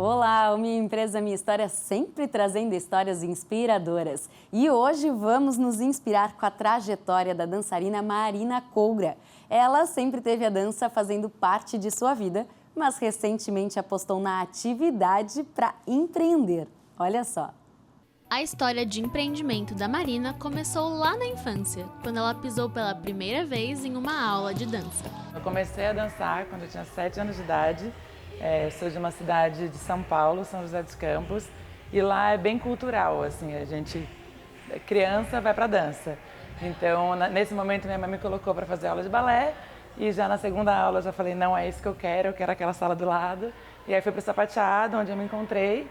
Olá, Minha Empresa, Minha História, sempre trazendo histórias inspiradoras. E hoje vamos nos inspirar com a trajetória da dançarina Marina Coura. Ela sempre teve a dança fazendo parte de sua vida, mas recentemente apostou na atividade para empreender. Olha só. A história de empreendimento da Marina começou lá na infância, quando ela pisou pela primeira vez em uma aula de dança. Eu comecei a dançar quando eu tinha 7 anos de idade. Eu sou de uma cidade de São Paulo, São José dos Campos, e lá é bem cultural, assim, a gente, criança, vai para dança. Então, nesse momento, minha mãe me colocou para fazer aula de balé, e já na segunda aula eu já falei, não é isso que eu quero aquela sala do lado. E aí fui para o sapateado, onde eu me encontrei,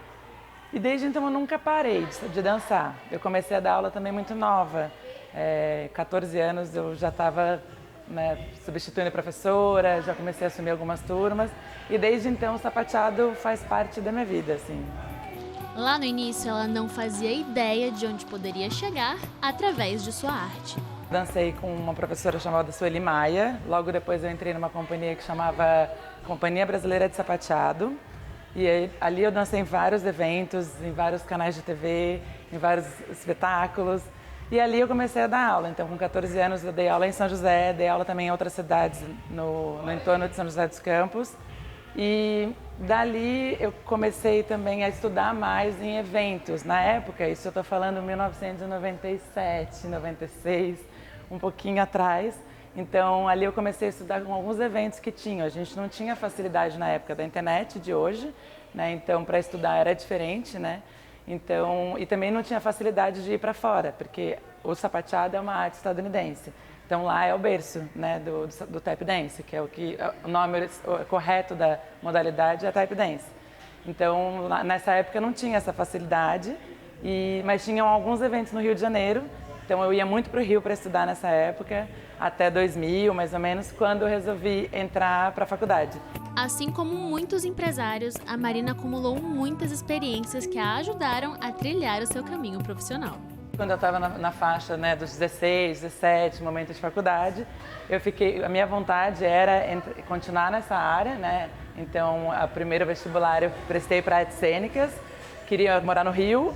e desde então eu nunca parei de dançar. Eu comecei a dar aula também muito nova, 14 anos eu já estava substituindo a professora, já comecei a assumir algumas turmas e desde então o sapateado faz parte da minha vida, assim. Lá no início ela não fazia ideia de onde poderia chegar através de sua arte. Dancei com uma professora chamada Sueli Maia, logo depois eu entrei numa companhia que chamava Companhia Brasileira de Sapateado e aí, ali eu dancei em vários eventos, em vários canais de TV, em vários espetáculos. E ali eu comecei a dar aula, então com 14 anos eu dei aula em São José, dei aula também em outras cidades no entorno de São José dos Campos. E dali eu comecei também a estudar mais em eventos. Na época, isso eu estou falando 1997, 96, um pouquinho atrás. Então ali eu comecei a estudar com alguns eventos que tinham. A gente não tinha facilidade na época da internet de hoje, né? Então para estudar era diferente, né? Então, e também não tinha facilidade de ir para fora, porque o sapateado é uma arte estadunidense. Então lá é o berço, né, do tap dance, que é o nome correto da modalidade é tap dance. Então lá, nessa época não tinha essa facilidade, mas tinham alguns eventos no Rio de Janeiro. Então eu ia muito para o Rio para estudar nessa época, até 2000 mais ou menos, quando eu resolvi entrar para a faculdade. Assim como muitos empresários, a Marina acumulou muitas experiências que a ajudaram a trilhar o seu caminho profissional. Quando eu estava na faixa, né, dos 16, 17, momento de faculdade, a minha vontade era continuar nessa área, né? Então, a primeiro vestibular eu prestei para artes cênicas, queria morar no Rio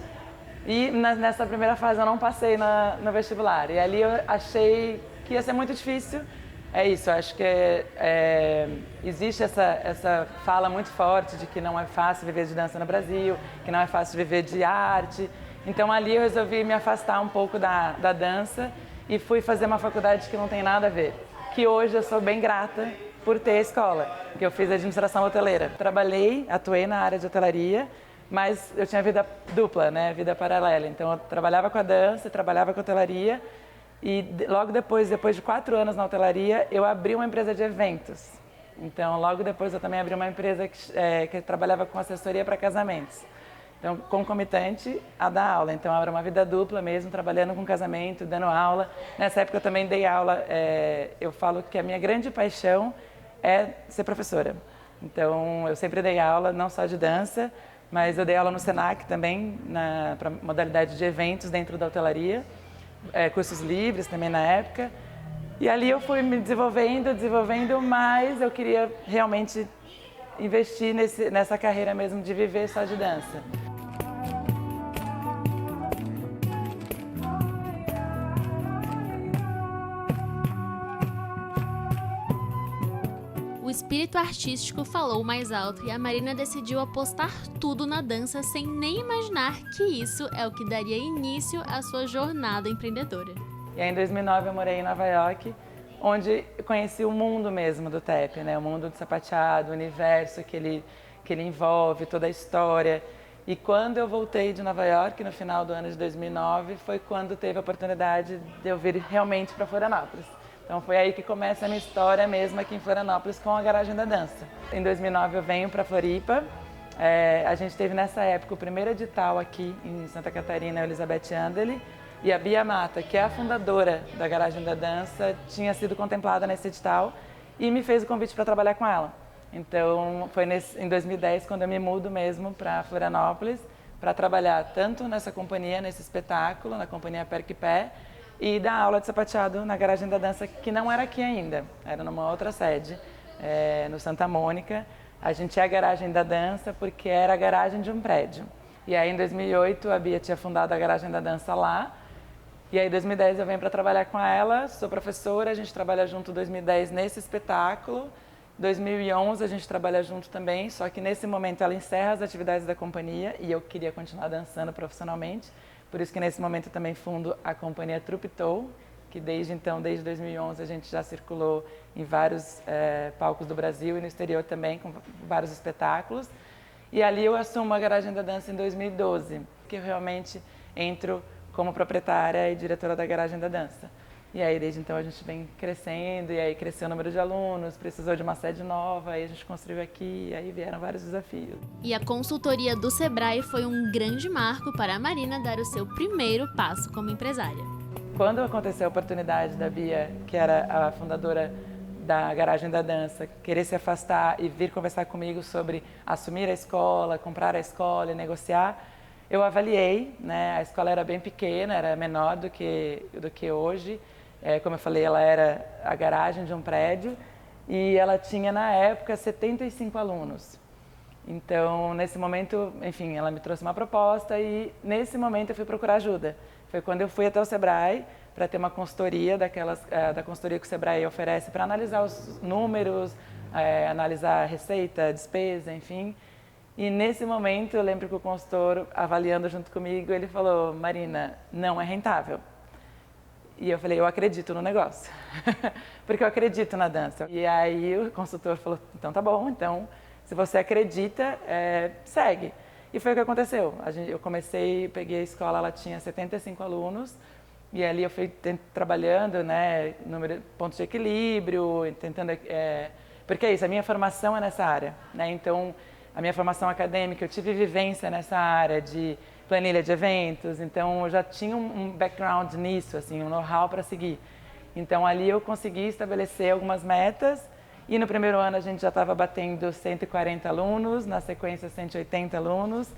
e nessa primeira fase eu não passei no vestibular. E ali eu achei que ia ser muito difícil. É isso, eu acho que existe essa fala muito forte de que não é fácil viver de dança no Brasil, que não é fácil viver de arte. Então ali eu resolvi me afastar um pouco da dança e fui fazer uma faculdade que não tem nada a ver. Que hoje eu sou bem grata por ter a escola, que eu fiz administração hoteleira. Atuei na área de hotelaria, mas eu tinha vida dupla, né, vida paralela. Então eu trabalhava com a dança, trabalhava com a hotelaria. E logo depois de 4 anos na hotelaria, eu abri uma empresa de eventos. Então, logo depois eu também abri uma empresa que trabalhava com assessoria para casamentos. Então, concomitante a dar aula. Então, era uma vida dupla mesmo, trabalhando com casamento, dando aula. Nessa época eu também dei aula, eu falo que a minha grande paixão é ser professora. Então, eu sempre dei aula, não só de dança, mas eu dei aula no Senac também, para modalidade de eventos dentro da hotelaria. Cursos livres também na época. E ali eu fui me desenvolvendo, mas eu queria realmente investir nessa carreira mesmo de viver só de dança. O espírito artístico falou mais alto e a Marina decidiu apostar tudo na dança sem nem imaginar que isso é o que daria início à sua jornada empreendedora. E aí em 2009 eu morei em Nova York, onde eu conheci o mundo mesmo do tap, né? O mundo do sapateado, o universo que ele envolve, toda a história. E quando eu voltei de Nova York, no final do ano de 2009, foi quando teve a oportunidade de eu vir realmente para Florianópolis. Então foi aí que começa a minha história mesmo aqui em Florianópolis com a Garagem da Dança. Em 2009 eu venho para Floripa, a gente teve nessa época o primeiro edital aqui em Santa Catarina, a Elizabeth Anderle, e a Bia Mata, que é a fundadora da Garagem da Dança, tinha sido contemplada nesse edital e me fez o convite para trabalhar com ela. Então foi em 2010 quando eu me mudo mesmo para Florianópolis para trabalhar tanto nessa companhia, nesse espetáculo, na companhia Perque Pé, e dar aula de sapateado na Garagem da Dança, que não era aqui ainda, era numa outra sede, no Santa Mônica, A gente é a garagem da dança porque era a garagem de um prédio. E aí, em 2008, a Bia tinha fundado a garagem da dança lá. E aí, em 2010, eu venho para trabalhar com ela, sou professora, a gente trabalha junto em 2010 nesse espetáculo. 2011 a gente trabalha junto também, só que nesse momento ela encerra as atividades da companhia e eu queria continuar dançando profissionalmente. Por isso que nesse momento eu também fundo a companhia Trupitou, que desde 2011, a gente já circulou em vários palcos do Brasil e no exterior também, com vários espetáculos. E ali eu assumo a Garagem da Dança em 2012, que eu realmente entro como proprietária e diretora da Garagem da Dança. E aí, desde então, a gente vem crescendo, e aí cresceu o número de alunos, precisou de uma sede nova, aí a gente construiu aqui, e aí vieram vários desafios. E a consultoria do Sebrae foi um grande marco para a Marina dar o seu primeiro passo como empresária. Quando aconteceu a oportunidade da Bia, que era a fundadora da Garagem da Dança, querer se afastar e vir conversar comigo sobre assumir a escola, comprar a escola e negociar, eu avaliei, né? A escola era bem pequena, era menor do que hoje. Como eu falei, ela era a garagem de um prédio e ela tinha, na época, 75 alunos. Então, nesse momento, enfim, ela me trouxe uma proposta e, nesse momento, eu fui procurar ajuda. Foi quando eu fui até o Sebrae para ter uma consultoria, da consultoria que o Sebrae oferece para analisar os números, analisar a receita, despesa, enfim. E, nesse momento, eu lembro que o consultor, avaliando junto comigo, ele falou: Marina, não é rentável. E eu falei: eu acredito no negócio, porque eu acredito na dança. E aí o consultor falou: então tá bom, então se você acredita, segue. E foi o que aconteceu. Eu peguei a escola, ela tinha 75 alunos, e ali eu fui trabalhando, né, pontos de equilíbrio, tentando... porque é isso, a minha formação é nessa área, né, então a minha formação acadêmica, eu tive vivência nessa área de planilha de eventos, então eu já tinha um background nisso, assim, um know-how para seguir. Então ali eu consegui estabelecer algumas metas e no primeiro ano a gente já estava batendo 140 alunos, na sequência 180 alunos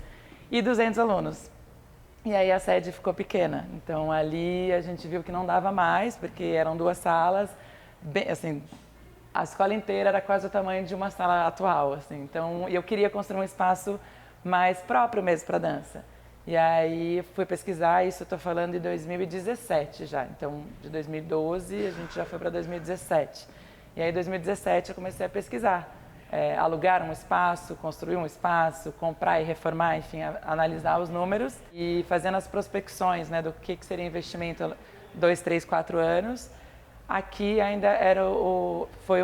e 200 alunos. E aí a sede ficou pequena, então ali a gente viu que não dava mais, porque eram 2 salas, bem, assim, a escola inteira era quase o tamanho de uma sala atual, assim, então eu queria construir um espaço mais próprio mesmo para dança. E aí fui pesquisar, isso eu estou falando de 2017 já, então de 2012 a gente já foi para 2017. E aí em 2017 eu comecei a pesquisar, alugar um espaço, construir um espaço, comprar e reformar, enfim, analisar os números e fazendo as prospecções, né, do que seria investimento 2, 3, 4 anos. Aqui ainda foi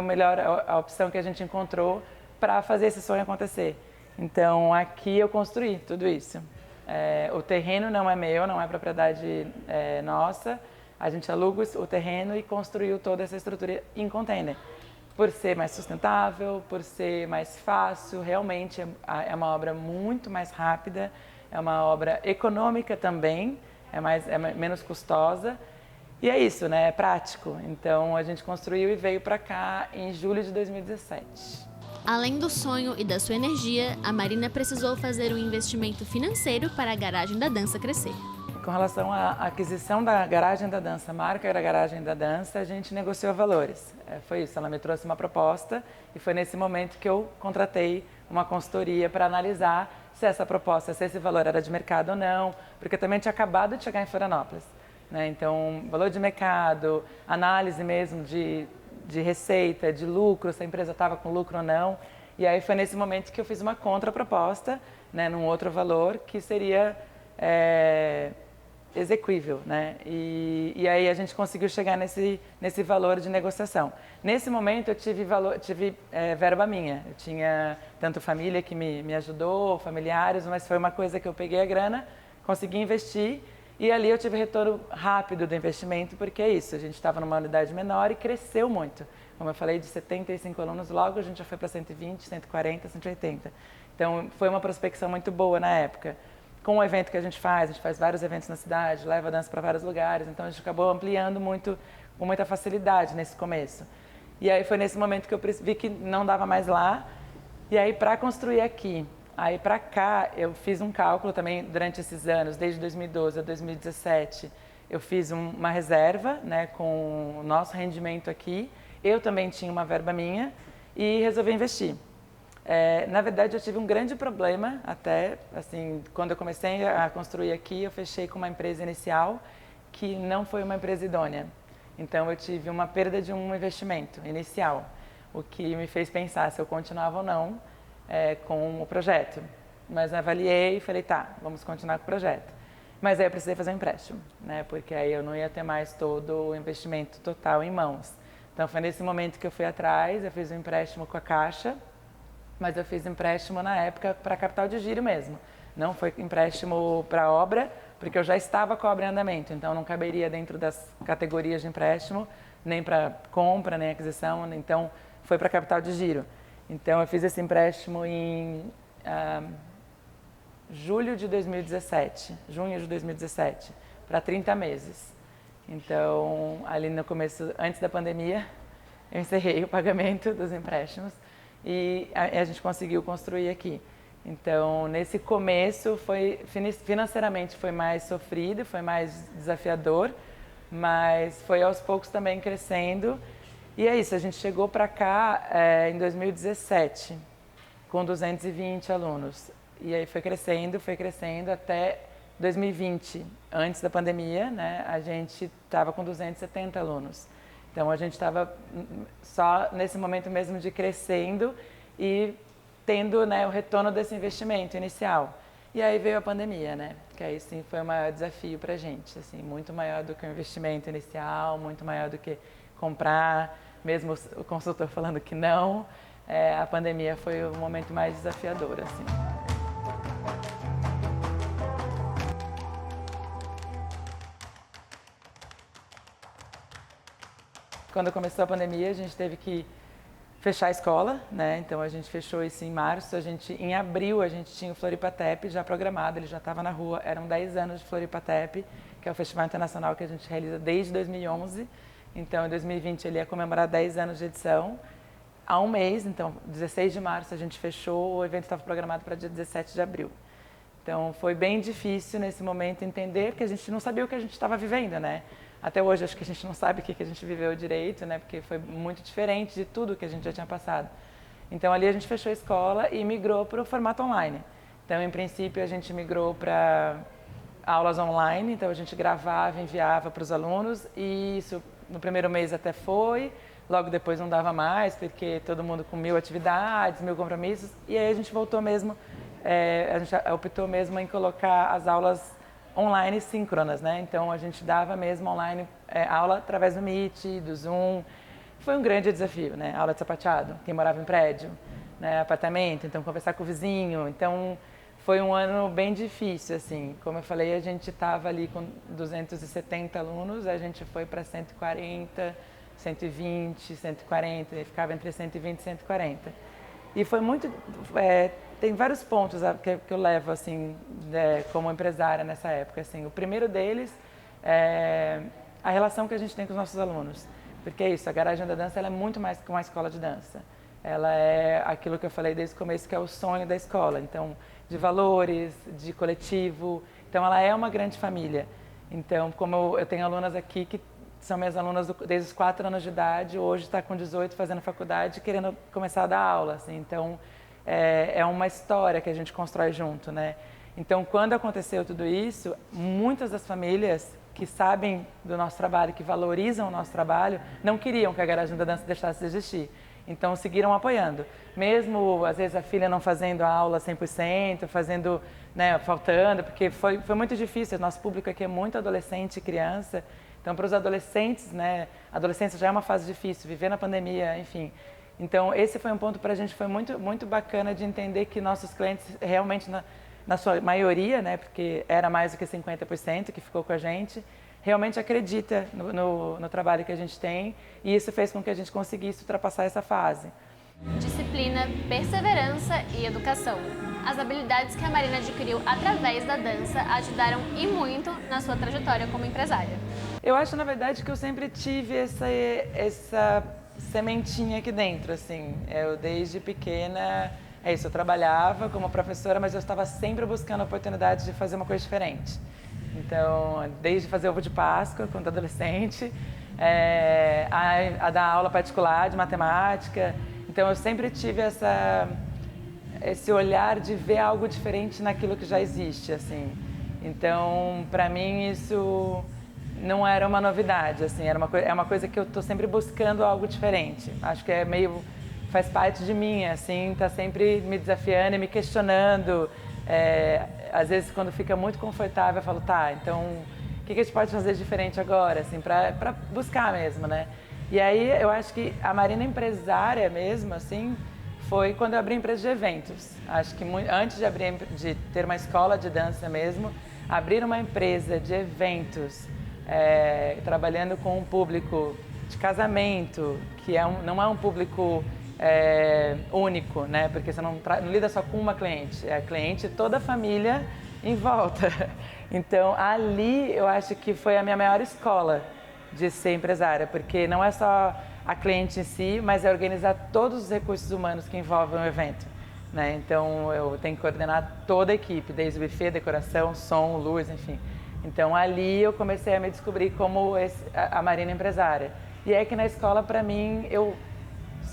a opção que a gente encontrou para fazer esse sonho acontecer. Então aqui eu construí tudo isso. O terreno não é meu, não é propriedade nossa. A gente aluga o terreno e construiu toda essa estrutura em container. Por ser mais sustentável, por ser mais fácil, realmente é uma obra muito mais rápida, é uma obra econômica também, é menos custosa. E é isso, né? É prático. Então a gente construiu e veio para cá em julho de 2017. Além do sonho e da sua energia, a Marina precisou fazer um investimento financeiro para a Garagem da Dança crescer. Com relação à aquisição da Garagem da Dança, a marca era a Garagem da Dança, a gente negociou valores. Foi isso, ela me trouxe uma proposta e foi nesse momento que eu contratei uma consultoria para analisar se essa proposta, se esse valor era de mercado ou não, porque eu também tinha acabado de chegar em Florianópolis, né? Então, valor de mercado, análise mesmo de receita, de lucro, se a empresa estava com lucro ou não. E aí foi nesse momento que eu fiz uma contraproposta, né, num outro valor que seria exequível, né? E aí a gente conseguiu chegar nesse valor de negociação. Nesse momento eu tive verba minha. Eu tinha tanto família que me ajudou, familiares, mas foi uma coisa que eu peguei a grana, consegui investir. E ali eu tive retorno rápido do investimento, porque é isso, a gente estava numa unidade menor e cresceu muito. Como eu falei, de 75 alunos, logo a gente já foi para 120, 140, 180. Então foi uma prospecção muito boa na época. Com o evento que a gente faz vários eventos na cidade, leva a dança para vários lugares, então a gente acabou ampliando muito, com muita facilidade nesse começo. E aí foi nesse momento que eu vi que não dava mais lá, e aí para construir aqui, aí para cá, eu fiz um cálculo também durante esses anos, desde 2012 a 2017, eu fiz uma reserva, né, com o nosso rendimento aqui. Eu também tinha uma verba minha e resolvi investir. Na verdade, eu tive um grande problema até, assim, quando eu comecei a construir aqui, eu fechei com uma empresa inicial que não foi uma empresa idônea. Então, eu tive uma perda de um investimento inicial, o que me fez pensar se eu continuava ou não com o projeto. Mas avaliei e falei, tá, vamos continuar com o projeto. Mas aí eu precisei fazer um empréstimo, né? Porque aí eu não ia ter mais todo o investimento total em mãos. Então foi nesse momento que eu fui atrás, eu fiz um empréstimo com a Caixa, mas eu fiz empréstimo na época para capital de giro mesmo. Não foi empréstimo para obra, porque eu já estava com a obra em andamento, então não caberia dentro das categorias de empréstimo, nem para compra, nem aquisição, então foi para capital de giro. Então eu fiz esse empréstimo em junho de 2017, para 30 meses. Então, ali no começo, antes da pandemia, eu encerrei o pagamento dos empréstimos e a gente conseguiu construir aqui. Então, nesse começo, financeiramente foi mais sofrido, foi mais desafiador, mas foi aos poucos também crescendo. E é isso, a gente chegou para cá em 2017, com 220 alunos. E aí foi crescendo até 2020, antes da pandemia, né? A gente estava com 270 alunos. Então a gente estava só nesse momento mesmo de crescendo e tendo, né, o retorno desse investimento inicial. E aí veio a pandemia, né? Que aí sim foi um desafio para a gente, assim, muito maior do que o investimento inicial, muito maior do que comprar, mesmo o consultor falando que não. A pandemia foi o momento mais desafiador, assim. Quando começou a pandemia, a gente teve que fechar a escola, né? Então a gente fechou isso em março. Em abril, a gente tinha o Floripatep já programado, ele já estava na rua. Eram 10 anos de Floripatep, que é o festival internacional que a gente realiza desde 2011. Então, em 2020, ele ia comemorar 10 anos de edição. Há um mês, então, 16 de março, a gente fechou, o evento estava programado para dia 17 de abril. Então, foi bem difícil nesse momento entender, porque a gente não sabia o que a gente estava vivendo, né? Até hoje, acho que a gente não sabe o que a gente viveu direito, né? Porque foi muito diferente de tudo que a gente já tinha passado. Então, ali a gente fechou a escola e migrou para o formato online. Então, em princípio, a gente migrou para aulas online, então a gente gravava, enviava para os alunos e isso no primeiro mês até foi, logo depois não dava mais, porque todo mundo com 1000 atividades, 1000 compromissos, e aí a gente voltou mesmo, a gente optou mesmo em colocar as aulas online síncronas, né? Então a gente dava mesmo online aula através do Meet, do Zoom. Foi um grande desafio, né? Aula de sapateado, quem morava em prédio, né? Apartamento, então conversar com o vizinho. Então foi um ano bem difícil, assim. Como eu falei, a gente estava ali com 270 alunos, a gente foi para 140, 120, 140, ficava entre 120 e 140. E foi muito... tem vários pontos que eu levo, assim, como empresária nessa época. Assim. O primeiro deles é a relação que a gente tem com os nossos alunos. Porque é isso, a Garagem da Dança ela é muito mais que uma escola de dança. Ela é aquilo que eu falei desde o começo, que é o sonho da escola. Então, de valores, de coletivo. Então, ela é uma grande família. Então, como eu tenho alunas aqui que são minhas alunas desde os 4 anos de idade, hoje está com 18 fazendo faculdade, querendo começar a dar aula. Assim. Então, é uma história que a gente constrói junto, né? Então, quando aconteceu tudo isso, muitas das famílias que sabem do nosso trabalho, que valorizam o nosso trabalho, não queriam que a Garagem da Dança deixasse de existir. Então, seguiram apoiando. Mesmo, às vezes, a filha não fazendo a aula 100%, fazendo, né, faltando, porque foi muito difícil. Nosso público aqui é muito adolescente e criança. Então, para os adolescentes, né, adolescência já é uma fase difícil, viver na pandemia, enfim. Então, esse foi um ponto para a gente, foi muito, muito bacana de entender que nossos clientes realmente, na sua maioria, né, porque era mais do que 50% que ficou com a gente, realmente acredita no trabalho que a gente tem e isso fez com que a gente conseguisse ultrapassar essa fase. Disciplina, perseverança e educação. As habilidades que a Marina adquiriu através da dança ajudaram e muito na sua trajetória como empresária. Eu acho, na verdade, que eu sempre tive essa sementinha aqui dentro, assim. Eu, desde pequena, eu trabalhava como professora, mas eu estava sempre buscando a oportunidade de fazer uma coisa diferente. Então, desde fazer ovo de Páscoa, quando adolescente, a dar aula particular de matemática. Então, eu sempre tive esse olhar de ver algo diferente naquilo que já existe, assim. Então, para mim, isso não era uma novidade, assim, é uma coisa que eu estou sempre buscando algo diferente. Acho que faz parte de mim, assim, tá sempre me desafiando e me questionando. Às vezes, quando fica muito confortável, eu falo, tá, então, o que a gente pode fazer diferente agora, assim, para buscar mesmo, né? E aí, eu acho que a Marina empresária mesmo, assim, foi quando eu abri a empresa de eventos. Acho que antes de ter uma escola de dança mesmo, abrir uma empresa de eventos, trabalhando com um público de casamento, que não é um público único, né? Porque você não lida só com uma cliente, é a cliente e toda a família em volta. Então, ali eu acho que foi a minha maior escola de ser empresária, porque não é só a cliente em si, mas é organizar todos os recursos humanos que envolvem o evento, né? Então, eu tenho que coordenar toda a equipe, desde o buffet, decoração, som, luz, enfim. Então, ali eu comecei a me descobrir como a Marina empresária. E é que na escola, para mim, eu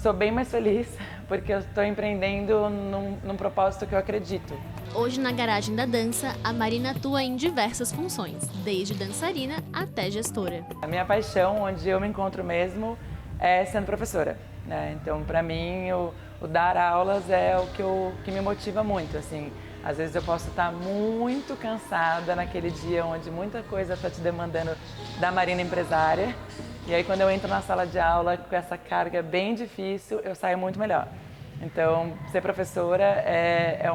sou bem mais feliz, porque eu estou empreendendo num propósito que eu acredito. Hoje, na Garagem da Dança, a Marina atua em diversas funções, desde dançarina até gestora. A minha paixão, onde eu me encontro mesmo, é sendo professora, né? Então, para mim, o dar aulas é o que me motiva muito, assim. Às vezes eu posso estar muito cansada naquele dia onde muita coisa está te demandando da Marina empresária. E aí, quando eu entro na sala de aula com essa carga bem difícil, eu saio muito melhor. Então, ser professora é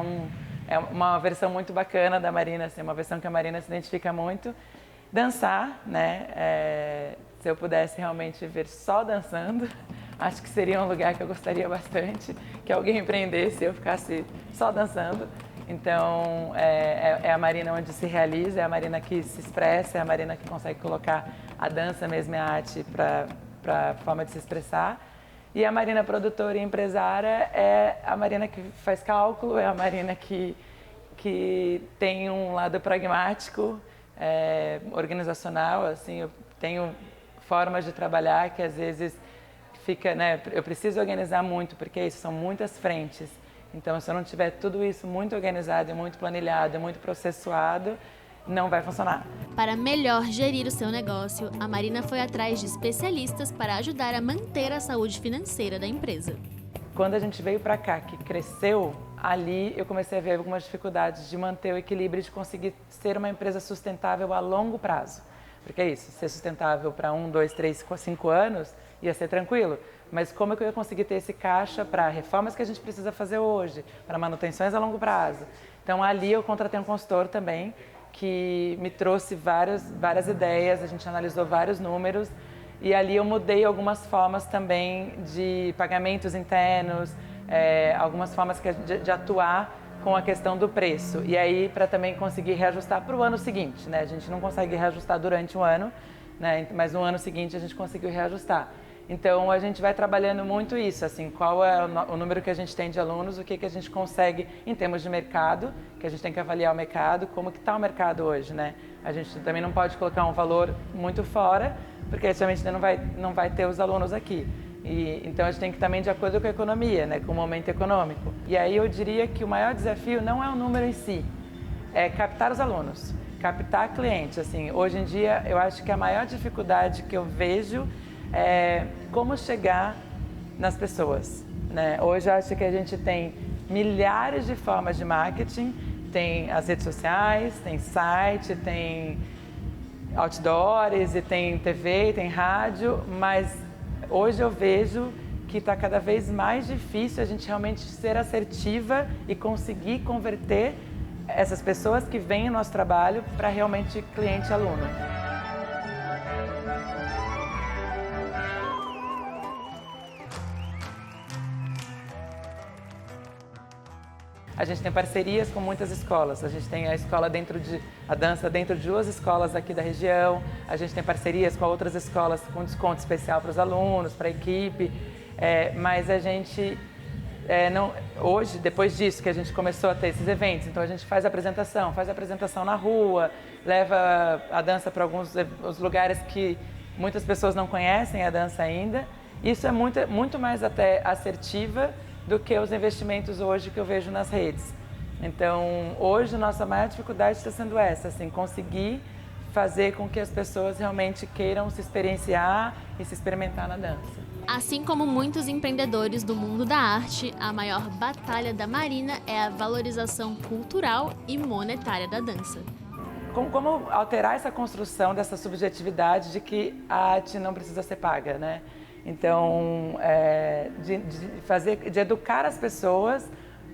uma versão muito bacana da Marina, assim, uma versão que a Marina se identifica muito. Dançar, né? Se eu pudesse realmente ver só dançando, acho que seria um lugar que eu gostaria bastante, que alguém empreendesse e eu ficasse só dançando. Então, é a Marina onde se realiza, é a Marina que se expressa, é a Marina que consegue colocar a dança mesmo e a arte para a forma de se expressar. E a Marina produtora e empresária é a Marina que faz cálculo, é a Marina que tem um lado pragmático, organizacional, assim, eu tenho formas de trabalhar que às vezes fica, né, eu preciso organizar muito, porque isso são muitas frentes. Então, se eu não tiver tudo isso muito organizado, muito planilhado, muito processuado, não vai funcionar. Para melhor gerir o seu negócio, a Marina foi atrás de especialistas para ajudar a manter a saúde financeira da empresa. Quando a gente veio para cá, que cresceu, ali eu comecei a ver algumas dificuldades de manter o equilíbrio, de conseguir ser uma empresa sustentável a longo prazo. Porque é isso, ser sustentável para 1, 2, 3, 5 anos ia ser tranquilo. Mas como é que eu ia conseguir ter esse caixa para reformas que a gente precisa fazer hoje, para manutenções a longo prazo? Então ali eu contratei um consultor também, que me trouxe várias ideias, a gente analisou vários números e ali eu mudei algumas formas também de pagamentos internos, algumas formas de atuar com a questão do preço. E aí para também conseguir reajustar para o ano seguinte, né? A gente não consegue reajustar durante um ano, né? Mas no ano seguinte a gente conseguiu reajustar. Então, a gente vai trabalhando muito isso, assim, qual é o número que a gente tem de alunos, o que a gente consegue em termos de mercado, que a gente tem que avaliar o mercado, como que está o mercado hoje, né? A gente também não pode colocar um valor muito fora, porque realmente não vai ter os alunos aqui. Então, a gente tem que ir também de acordo com a economia, né? Com o momento econômico. E aí eu diria que o maior desafio não é o número em si, é captar os alunos, captar clientes. Assim, hoje em dia, eu acho que a maior dificuldade que eu vejo é como chegar nas pessoas, né? Hoje eu acho que a gente tem milhares de formas de marketing, tem as redes sociais, tem site, tem outdoors, e tem TV, tem rádio, mas hoje eu vejo que está cada vez mais difícil a gente realmente ser assertiva e conseguir converter essas pessoas que vêm no nosso trabalho para realmente cliente e aluno. A gente tem parcerias com muitas escolas. A gente tem a dança dentro de 2 escolas aqui da região. A gente tem parcerias com outras escolas com desconto especial para os alunos, para a equipe. Mas a gente, hoje, depois disso que a gente começou a ter esses eventos, então a gente faz apresentação na rua, leva a dança para alguns os lugares que muitas pessoas não conhecem a dança ainda. Isso é muito mais até assertiva do que os investimentos hoje que eu vejo nas redes. Então, hoje, nossa maior dificuldade está sendo essa, assim, conseguir fazer com que as pessoas realmente queiram se experienciar e se experimentar na dança. Assim como muitos empreendedores do mundo da arte, a maior batalha da Marina é a valorização cultural e monetária da dança. Como alterar essa construção dessa subjetividade de que a arte não precisa ser paga, né? Então, de educar as pessoas,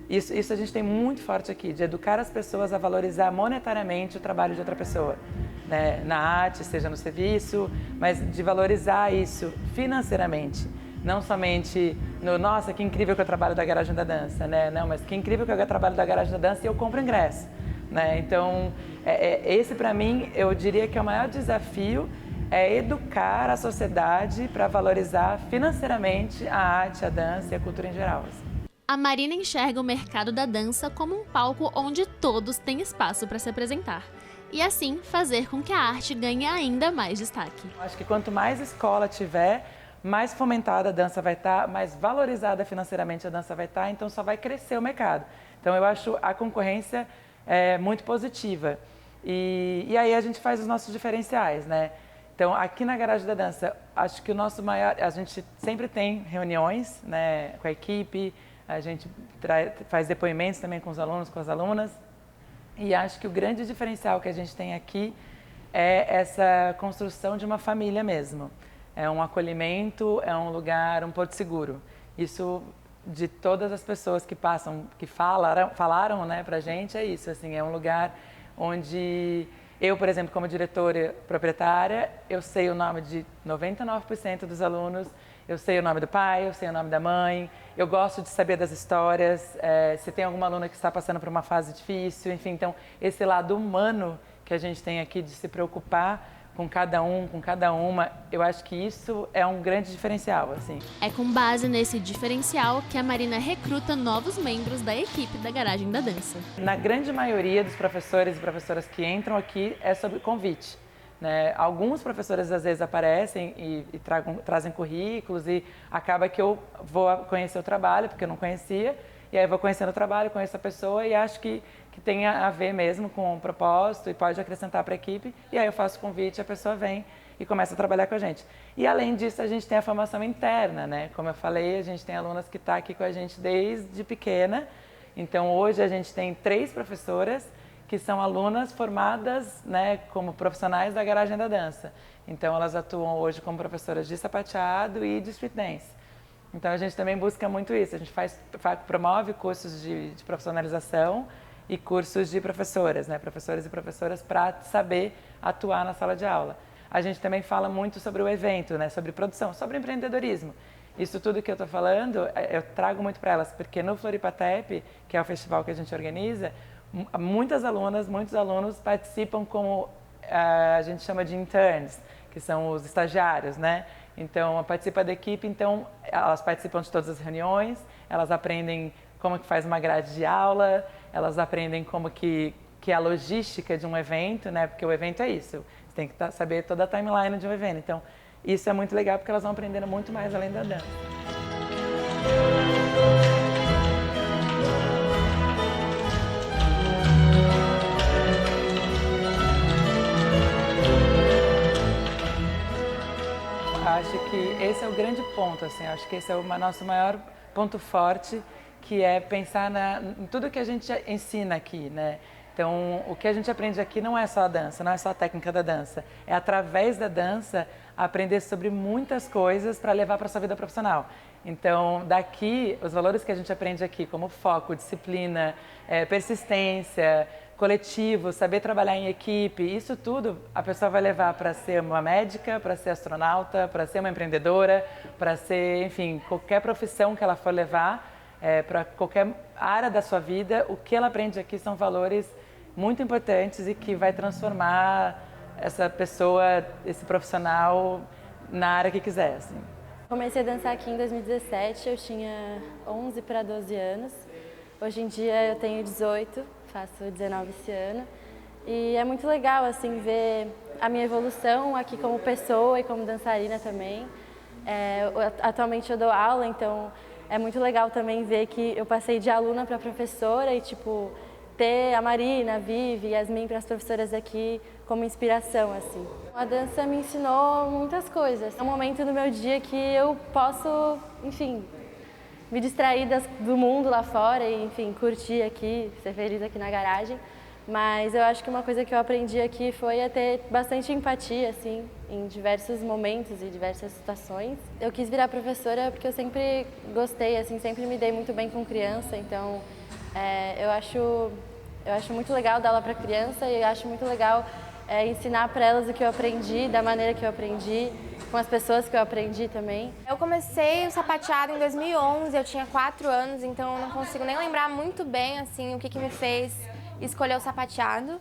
isso a gente tem muito forte aqui, de educar as pessoas a valorizar monetariamente o trabalho de outra pessoa, né? Na arte, seja no serviço, mas de valorizar isso financeiramente. Não somente no, nossa, que incrível que é o trabalho da Garagem da Dança, né? Não, mas que incrível que é o trabalho da Garagem da Dança e eu compro ingresso, né? Então, esse para mim, eu diria que é o maior desafio, é educar a sociedade para valorizar financeiramente a arte, a dança e a cultura em geral. A Marina enxerga o mercado da dança como um palco onde todos têm espaço para se apresentar. E assim, fazer com que a arte ganhe ainda mais destaque. Acho que quanto mais escola tiver, mais fomentada a dança vai estar, mais valorizada financeiramente a dança vai estar, então só vai crescer o mercado. Então eu acho a concorrência muito positiva. E aí a gente faz os nossos diferenciais, né? Então aqui na Garagem da Dança, acho que o nosso maior... A gente sempre tem reuniões, né, com a equipe, a gente faz depoimentos também com os alunos, com as alunas. E acho que o grande diferencial que a gente tem aqui é essa construção de uma família mesmo. É um acolhimento, é um lugar, um porto seguro. Isso, de todas as pessoas que passam, que falaram, né, pra gente, é isso. Assim, é um lugar onde eu, por exemplo, como diretora proprietária, eu sei o nome de 99% dos alunos, eu sei o nome do pai, eu sei o nome da mãe, eu gosto de saber das histórias, se tem alguma aluna que está passando por uma fase difícil, enfim, então esse lado humano que a gente tem aqui de se preocupar com cada um, com cada uma, eu acho que isso é um grande diferencial, assim. É com base nesse diferencial que a Marina recruta novos membros da equipe da Garagem da Dança. Na grande maioria dos professores e professoras que entram aqui é sobre convite. Né? Alguns professores às vezes aparecem e trazem currículos e acaba que eu vou conhecer o trabalho, porque eu não conhecia, e aí eu vou conhecendo o trabalho, conheço a pessoa e acho que tem a ver mesmo com o propósito e pode acrescentar para a equipe, e aí eu faço o convite, a pessoa vem e começa a trabalhar com a gente. E além disso, a gente tem a formação interna, né? Como eu falei, a gente tem alunas que estão aqui com a gente desde pequena, então hoje a gente tem 3 professoras que são alunas formadas, né, como profissionais da Garagem da Dança. Então, elas atuam hoje como professoras de sapateado e de street dance. Então, a gente também busca muito isso. A gente promove cursos de profissionalização e cursos de professoras, né, professores e professoras, para saber atuar na sala de aula. A gente também fala muito sobre o evento, né, sobre produção, sobre empreendedorismo. Isso tudo que eu estou falando, eu trago muito para elas, porque no Floripatep, que é o festival que a gente organiza, muitas alunas, muitos alunos participam como a gente chama de interns, que são os estagiários, né? Então, participa da equipe, então elas participam de todas as reuniões, elas aprendem como que faz uma grade de aula, elas aprendem como que é a logística de um evento, né? Porque o evento é isso, você tem que saber toda a timeline de um evento. Então, isso é muito legal porque elas vão aprendendo muito mais além da dança. Acho que esse é o grande ponto, assim, acho que esse é o nosso maior ponto forte, que é pensar em tudo que a gente ensina aqui, né? Então, o que a gente aprende aqui não é só a dança, não é só a técnica da dança, é através da dança aprender sobre muitas coisas para levar para a sua vida profissional. Então, daqui, os valores que a gente aprende aqui, como foco, disciplina, persistência, coletivo, saber trabalhar em equipe, isso tudo a pessoa vai levar para ser uma médica, para ser astronauta, para ser uma empreendedora, para ser, enfim, qualquer profissão que ela for levar, para qualquer área da sua vida, o que ela aprende aqui são valores muito importantes e que vai transformar essa pessoa, esse profissional, na área que quiser, assim. Comecei a dançar aqui em 2017, eu tinha 11 para 12 anos. Hoje em dia eu tenho 18, faço 19 esse ano. E é muito legal assim ver a minha evolução aqui como pessoa e como dançarina também. Atualmente eu dou aula, então é muito legal também ver que eu passei de aluna para professora e, tipo, ter a Marina, a Vivi, Yasmin para as professoras aqui como inspiração, assim. A dança me ensinou muitas coisas. É um momento no meu dia que eu posso, enfim, me distrair do mundo lá fora e, enfim, curtir aqui, ser feliz aqui na garagem. Mas eu acho que uma coisa que eu aprendi aqui foi a ter bastante empatia, assim, em diversos momentos e diversas situações. Eu quis virar professora porque eu sempre gostei, assim, sempre me dei muito bem com criança, então eu acho muito legal dar aula para criança e eu acho muito legal ensinar para elas o que eu aprendi, da maneira que eu aprendi, com as pessoas que eu aprendi também. Eu comecei o sapateado em 2011, eu tinha 4 anos, então eu não consigo nem lembrar muito bem assim, o que me fez escolher o sapateado.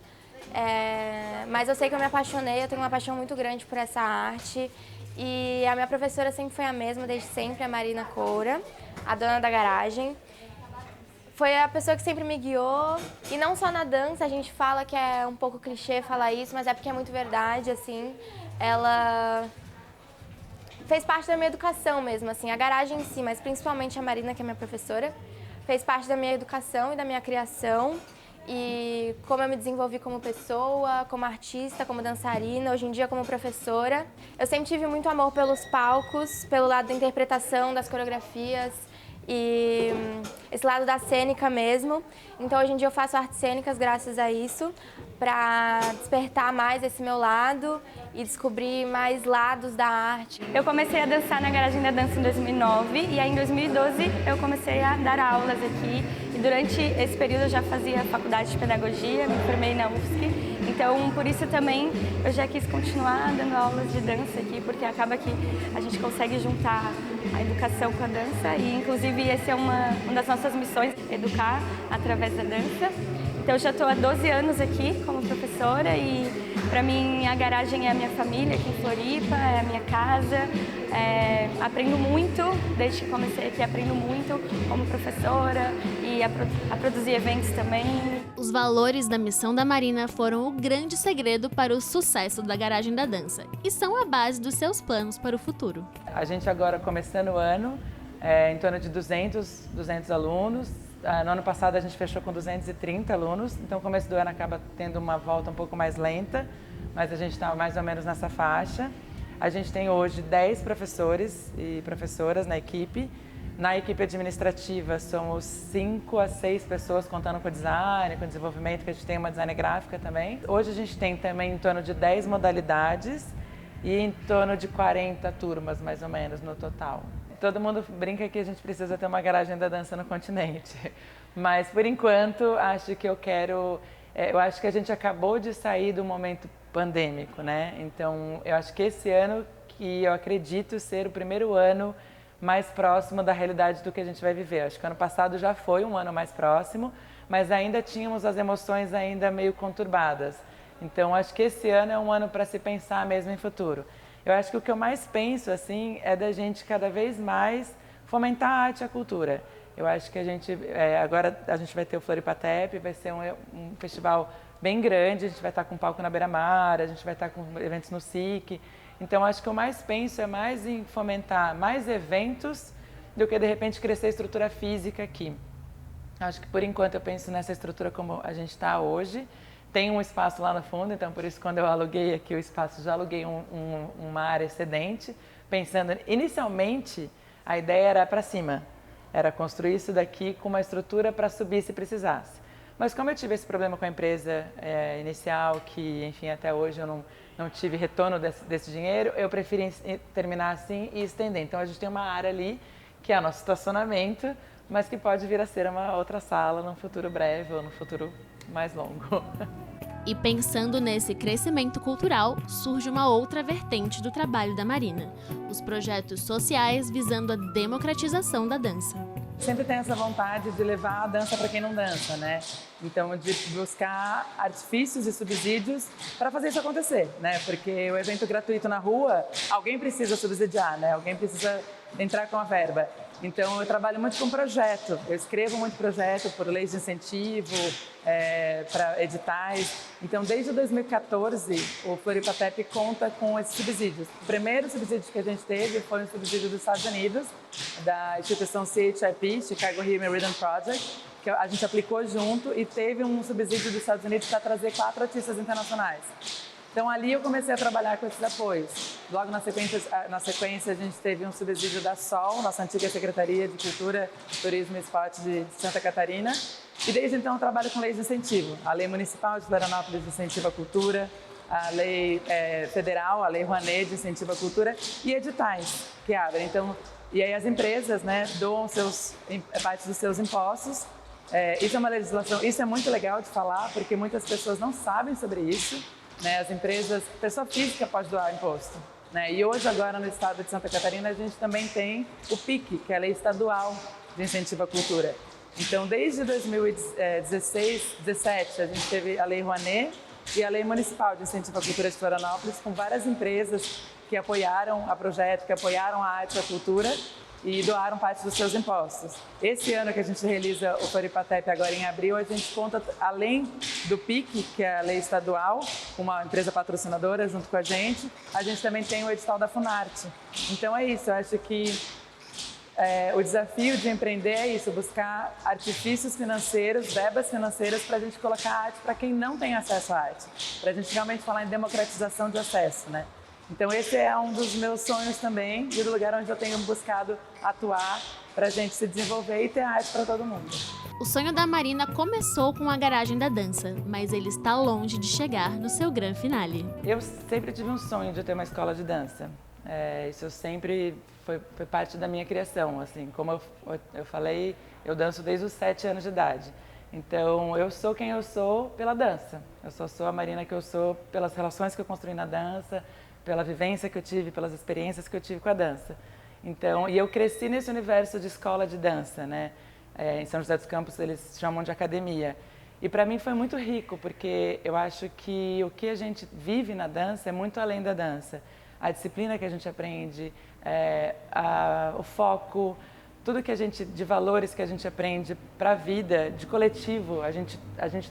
Mas eu sei que eu me apaixonei, eu tenho uma paixão muito grande por essa arte. E a minha professora sempre foi a mesma, desde sempre, a Marina Coura, a dona da garagem. Foi a pessoa que sempre me guiou, e não só na dança, a gente fala que é um pouco clichê falar isso, mas é porque é muito verdade, assim. Ela fez parte da minha educação mesmo, assim, a garagem em si, mas principalmente a Marina, que é minha professora, fez parte da minha educação e da minha criação, e como eu me desenvolvi como pessoa, como artista, como dançarina, hoje em dia como professora. Eu sempre tive muito amor pelos palcos, pelo lado da interpretação, das coreografias, e esse lado da cênica mesmo. Então hoje em dia eu faço artes cênicas graças a isso, para despertar mais esse meu lado e descobrir mais lados da arte. Eu comecei a dançar na Garagem da Dança em 2009 e aí em 2012 eu comecei a dar aulas aqui. E durante esse período eu já fazia faculdade de pedagogia, me formei na UFSC. Então, por isso também eu já quis continuar dando aulas de dança aqui, porque acaba que a gente consegue juntar a educação com a dança e, inclusive, essa é uma das nossas missões, educar através da dança. Então, eu já estou há 12 anos aqui como professora e, para mim, a garagem é a minha família aqui em Floripa, é a minha casa. Aprendo muito, desde que comecei aqui, aprendo muito como professora e a produzir eventos também. Os valores da missão da Marina foram o grande segredo para o sucesso da Garagem da Dança e são a base dos seus planos para o futuro. A gente agora, começando o ano, em torno de 200 alunos. No ano passado a gente fechou com 230 alunos, então o começo do ano acaba tendo uma volta um pouco mais lenta, mas a gente está mais ou menos nessa faixa. A gente tem hoje 10 professores e professoras na equipe. Na equipe administrativa somos 5 a 6 pessoas, contando com design, com desenvolvimento, que a gente tem uma design gráfica também. Hoje a gente tem também em torno de 10 modalidades e em torno de 40 turmas, mais ou menos, no total. Todo mundo brinca que a gente precisa ter uma garagem da dança no continente, mas por enquanto acho que eu acho que a gente acabou de sair do momento pandêmico, né? Então eu acho que esse ano, que eu acredito ser o primeiro ano mais próximo da realidade do que a gente vai viver. Acho que o ano passado já foi um ano mais próximo, mas ainda tínhamos as emoções ainda meio conturbadas. Então acho que esse ano é um ano para se pensar mesmo em futuro. Eu acho que o que eu mais penso, assim, é da gente cada vez mais fomentar a arte e a cultura. Eu acho que agora a gente vai ter o Floripatep, vai ser um festival bem grande, a gente vai estar com palco na Beira-Mar, a gente vai estar com eventos no SIC. Então, acho que o mais penso é mais em fomentar mais eventos do que, de repente, crescer a estrutura física aqui. Acho que, por enquanto, eu penso nessa estrutura como a gente está hoje. Tem um espaço lá no fundo, então por isso quando eu aluguei aqui o espaço, já aluguei uma área excedente, pensando, inicialmente a ideia era para cima, era construir isso daqui com uma estrutura para subir se precisasse. Mas como eu tive esse problema com a empresa inicial, que enfim até hoje eu não tive retorno desse dinheiro, eu preferi terminar assim e estender. Então a gente tem uma área ali que é o nosso estacionamento, mas que pode vir a ser uma outra sala num futuro breve ou num futuro mais longo. E pensando nesse crescimento cultural, surge uma outra vertente do trabalho da Marina: os projetos sociais visando a democratização da dança. Sempre tem essa vontade de levar a dança para quem não dança, né? Então, de buscar artifícios e subsídios para fazer isso acontecer, né? Porque o evento gratuito na rua, alguém precisa subsidiar, né? Alguém precisa entrar com a verba. Então, eu trabalho muito com projeto. Eu escrevo muito projeto por leis de incentivo, para editais. Então, desde 2014, o Floripatep conta com esses subsídios. O primeiro subsídio que a gente teve foi um subsídio dos Estados Unidos, da instituição CHIP, Chicago Human Rhythm Project, que a gente aplicou junto, e teve um subsídio dos Estados Unidos para trazer 4 artistas internacionais. Então, ali eu comecei a trabalhar com esses apoios. Logo na sequência, a gente teve um subsídio da SOL, nossa antiga Secretaria de Cultura, Turismo e Esporte de Santa Catarina. E desde então eu trabalho com leis de incentivo. A Lei Municipal de Florianópolis incentiva a cultura, a Lei Federal, a Lei Rouanet de incentivo à cultura e editais que abrem. Então, e aí as empresas, né, doam parte dos seus impostos. Isso é uma legislação, isso é muito legal de falar, porque muitas pessoas não sabem sobre isso. Né, as empresas, pessoa física pode doar imposto. Né, e hoje, agora, no estado de Santa Catarina, a gente também tem o PIC, que é a Lei Estadual de Incentivo à Cultura. Então, desde 2016, 2017, a gente teve a Lei Rouanet e a Lei Municipal de Incentivo à Cultura de Florianópolis, com várias empresas que apoiaram a projeto, que apoiaram a arte e a cultura e doaram parte dos seus impostos. Esse ano que a gente realiza o Floripatep, agora em abril, a gente conta, além do PIC, que é a lei estadual, uma empresa patrocinadora junto com a gente também tem o edital da Funarte. Então é isso, eu acho que o desafio de empreender é isso, buscar artifícios financeiros, verbas financeiras para a gente colocar arte para quem não tem acesso à arte, para a gente realmente falar em democratização de acesso, né? Então esse é um dos meus sonhos também e do lugar onde eu tenho buscado atuar para a gente se desenvolver e ter arte para todo mundo. O sonho da Marina começou com a garagem da dança, mas ele está longe de chegar no seu grande finale. Eu sempre tive um sonho de ter uma escola de dança. Isso sempre foi parte da minha criação. Assim, como eu falei, eu danço desde os 7 anos de idade. Então, eu sou quem eu sou pela dança. Eu só sou a Marina que eu sou pelas relações que eu construí na dança, pela vivência que eu tive, pelas experiências que eu tive com a dança. Então, e eu cresci nesse universo de escola de dança, né? Em São José dos Campos eles chamam de academia. E para mim foi muito rico, porque eu acho que o que a gente vive na dança é muito além da dança. A disciplina que a gente aprende, o foco, tudo que de valores que a gente aprende para a vida, de coletivo, a gente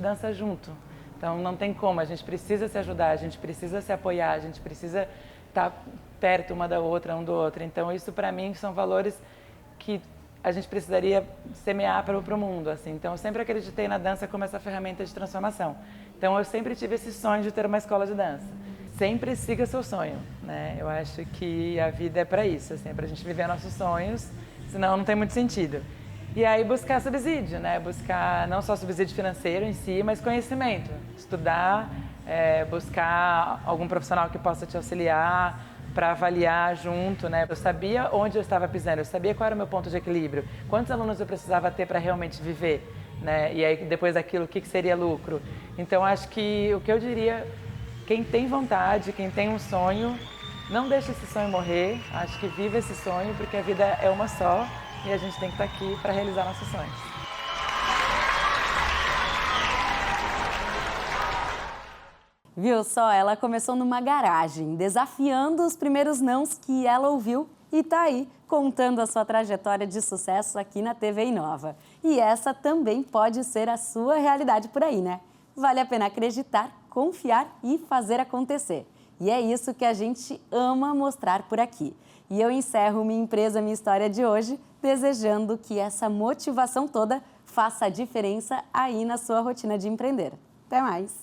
dança junto. Então não tem como, a gente precisa se ajudar, a gente precisa se apoiar, a gente precisa estar perto uma da outra, um do outro. Então isso para mim são valores que a gente precisaria semear para o mundo, assim. Então eu sempre acreditei na dança como essa ferramenta de transformação. Então eu sempre tive esse sonho de ter uma escola de dança. Sempre siga seu sonho, né? Eu acho que a vida é para isso, assim, é para a gente viver nossos sonhos, senão não tem muito sentido. E aí buscar subsídio, né? Buscar não só subsídio financeiro em si, mas conhecimento. Estudar, buscar algum profissional que possa te auxiliar para avaliar junto, né? Eu sabia onde eu estava pisando, eu sabia qual era o meu ponto de equilíbrio, quantos alunos eu precisava ter para realmente viver, né? E aí depois daquilo, o que seria lucro. Então acho que o que eu diria, quem tem vontade, quem tem um sonho, não deixe esse sonho morrer, acho que viva esse sonho, porque a vida é uma só. E a gente tem que estar aqui para realizar nossos sonhos. Viu só? Ela começou numa garagem, desafiando os primeiros nãos que ela ouviu e tá aí contando a sua trajetória de sucesso aqui na TV Inova. E essa também pode ser a sua realidade por aí, né? Vale a pena acreditar, confiar e fazer acontecer. E é isso que a gente ama mostrar por aqui. E eu encerro Minha Empresa, Minha História de hoje, desejando que essa motivação toda faça a diferença aí na sua rotina de empreender. Até mais!